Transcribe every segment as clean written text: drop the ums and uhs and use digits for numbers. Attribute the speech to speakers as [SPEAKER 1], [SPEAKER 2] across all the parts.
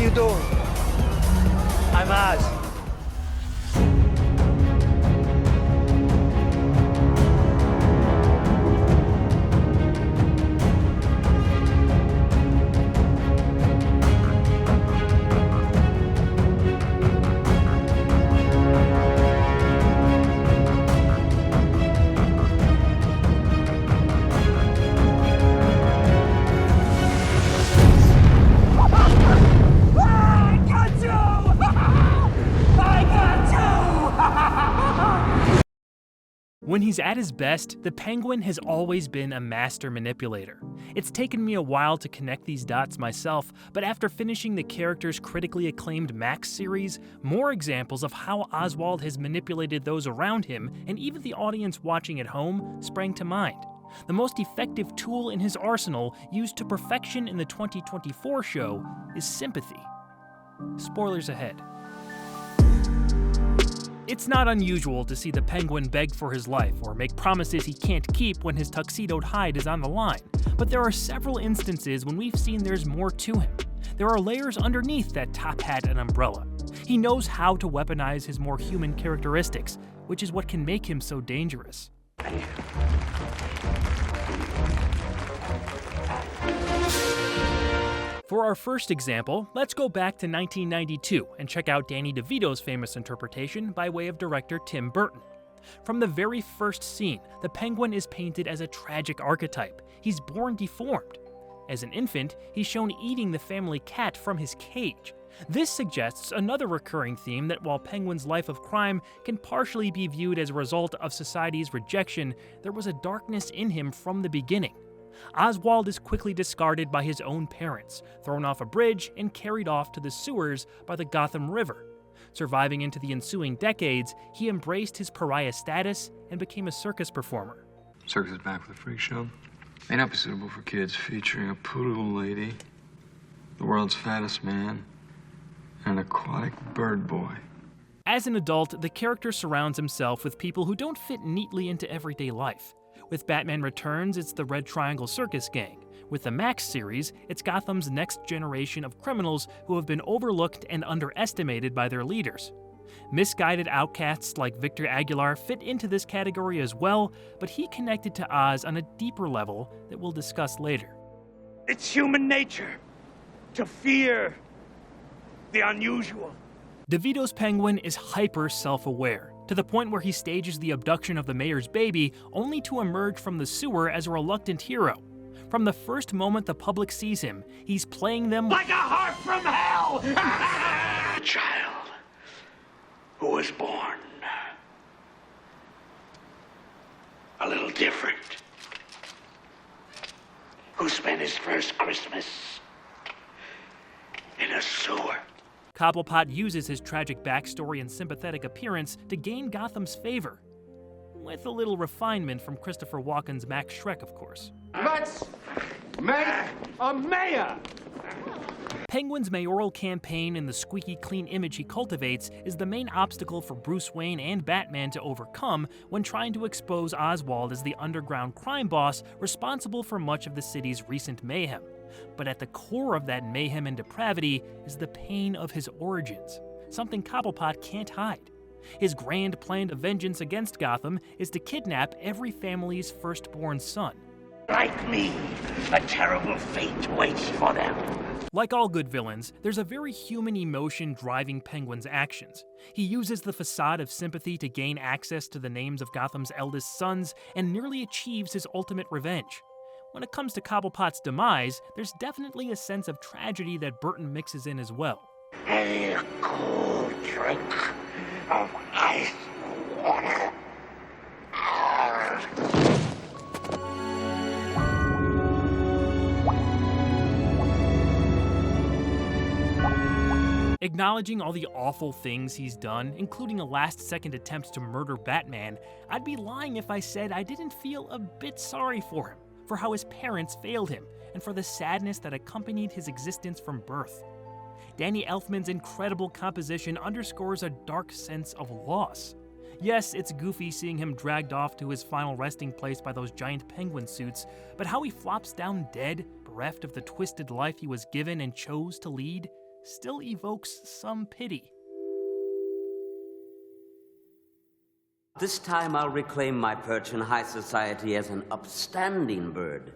[SPEAKER 1] you doing? I'm Oz.
[SPEAKER 2] When he's at his best, the Penguin has always been a master manipulator. It's taken me a while to connect these dots myself, but after finishing the character's critically acclaimed Max series, more examples of how Oswald has manipulated those around him, and even the audience watching at home, sprang to mind. The most effective tool in his arsenal, used to perfection in the 2024 show, is Sympathy. Spoilers ahead. It's not unusual to see the Penguin beg for his life or make promises he can't keep when his tuxedoed hide is on the line, but there are several instances when we've seen there's more to him. There are layers underneath that top hat and umbrella. He knows how to weaponize his more human characteristics, which is what can make him so dangerous. For our first example, let's go back to 1992 and check out Danny DeVito's famous interpretation by way of director Tim Burton. From the very first scene, the Penguin is painted as a tragic archetype. He's born deformed. As an infant, he's shown eating the family cat from his cage. This suggests another recurring theme that while Penguin's life of crime can partially be viewed as a result of society's rejection, there was a darkness in him from the beginning. Oswald is quickly discarded by his own parents, thrown off a bridge, and carried off to the sewers by the Gotham River. Surviving into the ensuing decades, he embraced his pariah status and became a circus performer.
[SPEAKER 3] Circus is back with a freak show. May not be suitable for kids, featuring a poodle lady, the world's fattest man, and an aquatic bird boy.
[SPEAKER 2] As an adult, the character surrounds himself with people who don't fit neatly into everyday life. With Batman Returns, it's the Red Triangle Circus Gang. With the Max series, it's Gotham's next generation of criminals who have been overlooked and underestimated by their leaders. Misguided outcasts like Victor Aguilar fit into this category as well, but he connected to Oz on a deeper level that we'll discuss later.
[SPEAKER 1] It's human nature to fear the unusual.
[SPEAKER 2] DeVito's Penguin is hyper self-aware, to the point where he stages the abduction of the mayor's baby only to emerge from the sewer as a reluctant hero. From the first moment the public sees him, he's playing them
[SPEAKER 1] like a harp from hell! A child who was born a little different, who spent his first Christmas in a sewer.
[SPEAKER 2] Cobblepot uses his tragic backstory and sympathetic appearance to gain Gotham's favor. With a little refinement from Christopher Walken's Max Schreck, of course.
[SPEAKER 4] Let's make a mayor!
[SPEAKER 2] Penguin's mayoral campaign and the squeaky clean image he cultivates is the main obstacle for Bruce Wayne and Batman to overcome when trying to expose Oswald as the underground crime boss responsible for much of the city's recent mayhem. But at the core of that mayhem and depravity is the pain of his origins, something Cobblepot can't hide. His grand plan of vengeance against Gotham is to kidnap every family's firstborn son.
[SPEAKER 1] Like me, a terrible fate waits for them.
[SPEAKER 2] Like all good villains, there's a very human emotion driving Penguin's actions. He uses the facade of sympathy to gain access to the names of Gotham's eldest sons and nearly achieves his ultimate revenge. When it comes to Cobblepot's demise, there's definitely a sense of tragedy that Burton mixes in as well.
[SPEAKER 1] A cool drink of ice water.
[SPEAKER 2] Acknowledging all the awful things he's done, including a last-second attempt to murder Batman, I'd be lying if I said I didn't feel a bit sorry for him, for how his parents failed him, and for the sadness that accompanied his existence from birth. Danny Elfman's incredible composition underscores a dark sense of loss. Yes, it's goofy seeing him dragged off to his final resting place by those giant penguin suits, but how he flops down dead, bereft of the twisted life he was given and chose to lead, still evokes some pity.
[SPEAKER 5] This time I'll reclaim my perch in high society as an upstanding bird.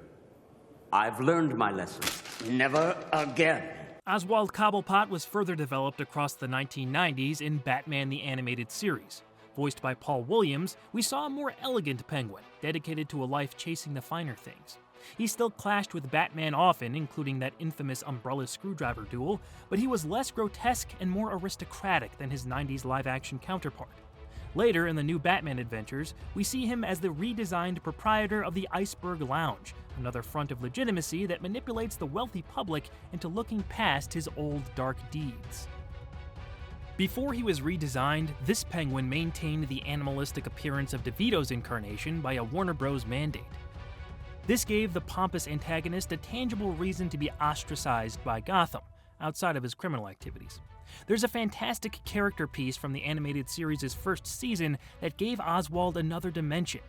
[SPEAKER 5] I've learned my lesson. Never again.
[SPEAKER 2] Oswald Cobblepot was further developed across the 1990s in Batman the Animated Series. Voiced by Paul Williams, we saw a more elegant Penguin, dedicated to a life chasing the finer things. He still clashed with Batman often, including that infamous umbrella screwdriver duel, but he was less grotesque and more aristocratic than his 90s live-action counterpart. Later in the new Batman adventures, we see him as the redesigned proprietor of the Iceberg Lounge, another front of legitimacy that manipulates the wealthy public into looking past his old dark deeds. Before he was redesigned, this Penguin maintained the animalistic appearance of DeVito's incarnation by a Warner Bros. Mandate. This gave the pompous antagonist a tangible reason to be ostracized by Gotham, outside of his criminal activities. There's a fantastic character piece from the animated series' first season that gave Oswald another dimension.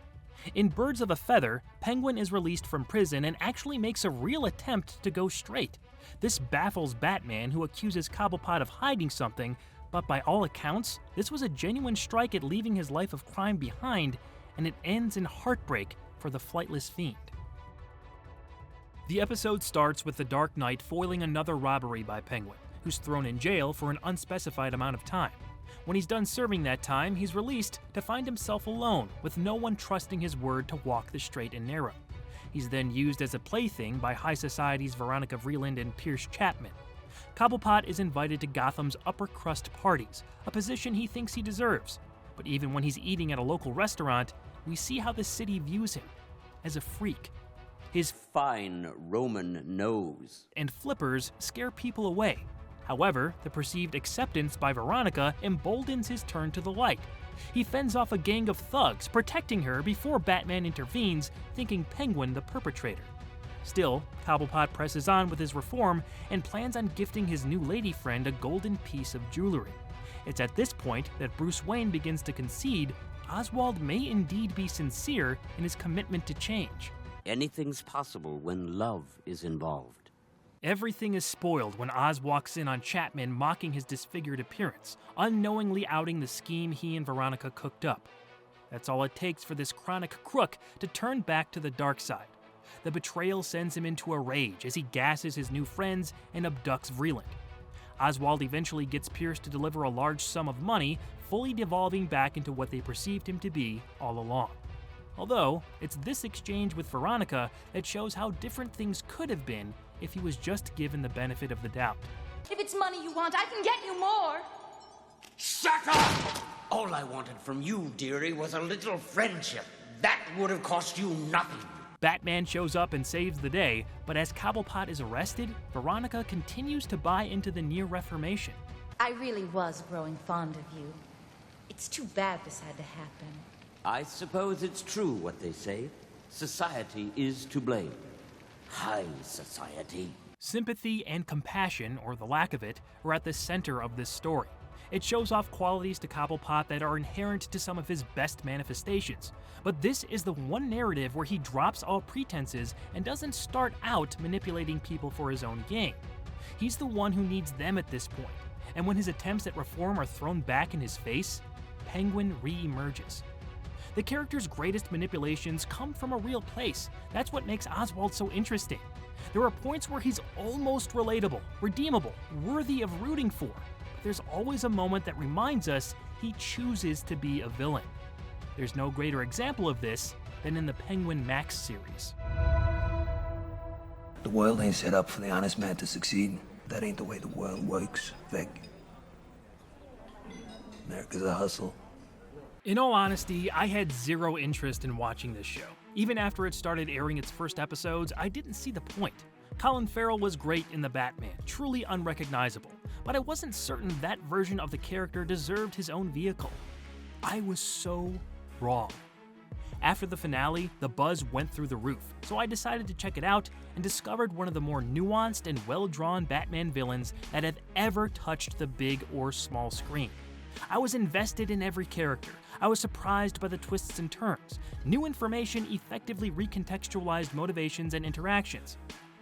[SPEAKER 2] In Birds of a Feather, Penguin is released from prison and actually makes a real attempt to go straight. This baffles Batman, who accuses Cobblepot of hiding something, but by all accounts, this was a genuine strike at leaving his life of crime behind, and it ends in heartbreak for the flightless fiend. The episode starts with the Dark Knight foiling another robbery by Penguin, who's thrown in jail for an unspecified amount of time. When he's done serving that time, he's released to find himself alone, with no one trusting his word to walk the straight and narrow. He's then used as a plaything by high society's Veronica Vreeland and Pierce Chapman. Cobblepot is invited to Gotham's upper crust parties, a position he thinks he deserves. But even when he's eating at a local restaurant, we see how the city views him, as a freak.
[SPEAKER 5] His fine Roman nose
[SPEAKER 2] and flippers scare people away. However, the perceived acceptance by Veronica emboldens his turn to the light. He fends off a gang of thugs, protecting her before Batman intervenes, thinking Penguin the perpetrator. Still, Cobblepot presses on with his reform and plans on gifting his new lady friend a golden piece of jewelry. It's at this point that Bruce Wayne begins to concede Oswald may indeed be sincere in his commitment to change.
[SPEAKER 5] Anything's possible when love is involved.
[SPEAKER 2] Everything is spoiled when Oz walks in on Chapman mocking his disfigured appearance, unknowingly outing the scheme he and Veronica cooked up. That's all it takes for this chronic crook to turn back to the dark side. The betrayal sends him into a rage as he gasses his new friends and abducts Vreeland. Oswald eventually gets Pierce to deliver a large sum of money, fully devolving back into what they perceived him to be all along. Although, it's this exchange with Veronica that shows how different things could have been if he was just given the benefit of the doubt.
[SPEAKER 6] If it's money you want, I can get you more.
[SPEAKER 7] Shut up! All I wanted from you, dearie, was a little friendship. That would have cost you nothing.
[SPEAKER 2] Batman shows up and saves the day, but as Cobblepot is arrested, Veronica continues to buy into the near reformation.
[SPEAKER 6] I really was growing fond of you. It's too bad this had to happen.
[SPEAKER 5] I suppose it's true what they say. Society is to blame. High society.
[SPEAKER 2] Sympathy and compassion, or the lack of it, are at the center of this story. It shows off qualities to Cobblepot that are inherent to some of his best manifestations. But this is the one narrative where he drops all pretenses and doesn't start out manipulating people for his own gain. He's the one who needs them at this point, and when his attempts at reform are thrown back in his face, Penguin re-emerges. The character's greatest manipulations come from a real place. That's what makes Oswald so interesting. There are points where he's almost relatable, redeemable, worthy of rooting for. But there's always a moment that reminds us he chooses to be a villain. There's no greater example of this than in the Penguin Max series.
[SPEAKER 8] The world ain't set up for the honest man to succeed. That ain't the way the world works, Vic. America's a hustle.
[SPEAKER 2] In all honesty, I had zero interest in watching this show. Even after it started airing its first episodes, I didn't see the point. Colin Farrell was great in The Batman, truly unrecognizable, but I wasn't certain that version of the character deserved his own vehicle. I was so wrong. After the finale, the buzz went through the roof, so I decided to check it out and discovered one of the more nuanced and well-drawn Batman villains that have ever touched the big or small screen. I was invested in every character. I was surprised by the twists and turns. New information effectively recontextualized motivations and interactions.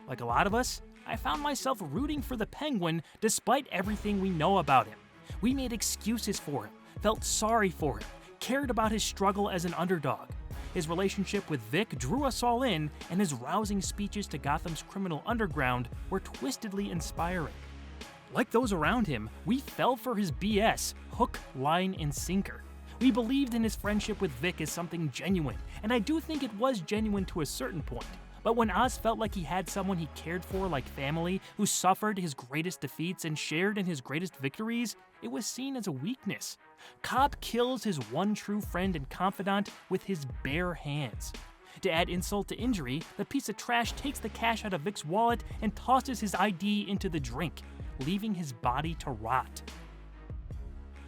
[SPEAKER 2] Like a lot of us, I found myself rooting for the Penguin despite everything we know about him. We made excuses for him, felt sorry for him, cared about his struggle as an underdog. His relationship with Vic drew us all in, and his rousing speeches to Gotham's criminal underground were twistedly inspiring. Like those around him, we fell for his BS, hook, line, and sinker. We believed in his friendship with Vic as something genuine, and I do think it was genuine to a certain point. But when Oz felt like he had someone he cared for like family, who suffered his greatest defeats and shared in his greatest victories, it was seen as a weakness. Cobb kills his one true friend and confidant with his bare hands. To add insult to injury, the piece of trash takes the cash out of Vic's wallet and tosses his ID into the drink, leaving his body to rot.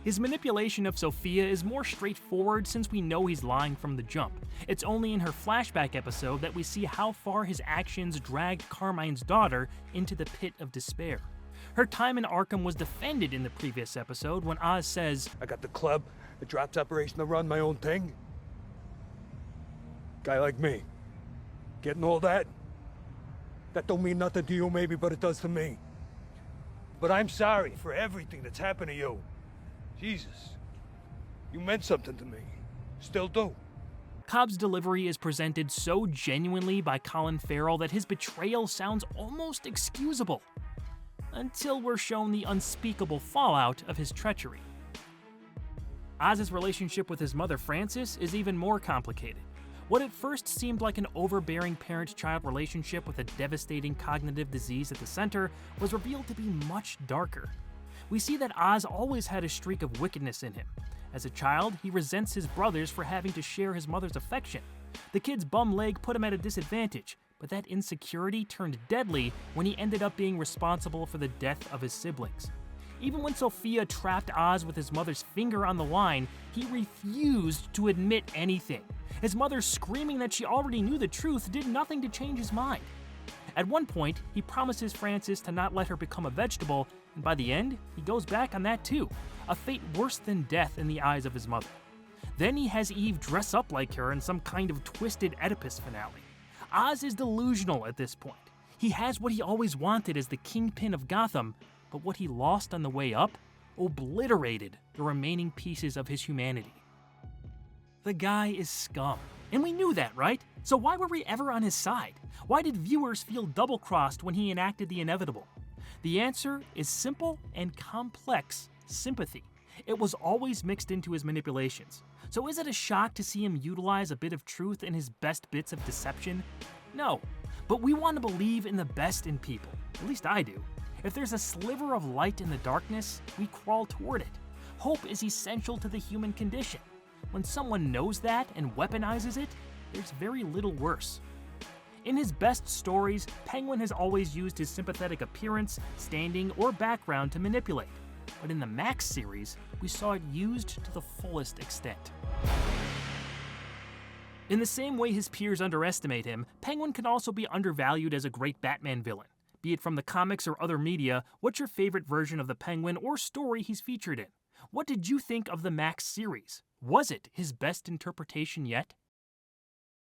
[SPEAKER 2] His manipulation of Sophia is more straightforward since we know he's lying from the jump. It's only in her flashback episode that we see how far his actions dragged Carmine's daughter into the pit of despair. Her time in Arkham was defended in the previous episode when Oz says,
[SPEAKER 8] I got the club, the drops operation to run my own thing. Guy like me, getting all that? That don't mean nothing to you maybe, but it does to me. But I'm sorry for everything that's happened to you. Jesus, you meant something to me. Still do.
[SPEAKER 2] Cobb's delivery is presented so genuinely by Colin Farrell that his betrayal sounds almost excusable, until we're shown the unspeakable fallout of his treachery. Oz's relationship with his mother Frances is even more complicated. What at first seemed like an overbearing parent-child relationship with a devastating cognitive disease at the center was revealed to be much darker. We see that Oz always had a streak of wickedness in him. As a child, he resents his brothers for having to share his mother's affection. The kid's bum leg put him at a disadvantage, but that insecurity turned deadly when he ended up being responsible for the death of his siblings. Even when Sophia trapped Oz with his mother's finger on the line, he refused to admit anything. His mother screaming that she already knew the truth did nothing to change his mind. At one point, he promises Frances to not let her become a vegetable, and by the end, he goes back on that too, a fate worse than death in the eyes of his mother. Then he has Eve dress up like her in some kind of twisted Oedipus finale. Oz is delusional at this point. He has what he always wanted as the kingpin of Gotham, but what he lost on the way up obliterated the remaining pieces of his humanity. The guy is scum. And we knew that, right? So why were we ever on his side? Why did viewers feel double-crossed when he enacted the inevitable? The answer is simple and complex: sympathy. It was always mixed into his manipulations. So is it a shock to see him utilize a bit of truth in his best bits of deception? No, but we want to believe in the best in people. At least I do. If there's a sliver of light in the darkness, we crawl toward it. Hope is essential to the human condition. When someone knows that and weaponizes it, there's very little worse. In his best stories, Penguin has always used his sympathetic appearance, standing, or background to manipulate. But in the Max series, we saw it used to the fullest extent. In the same way his peers underestimate him, Penguin can also be undervalued as a great Batman villain. Be it from the comics or other media, what's your favorite version of the Penguin or story he's featured in? What did you think of the Max series? Was it his best interpretation yet?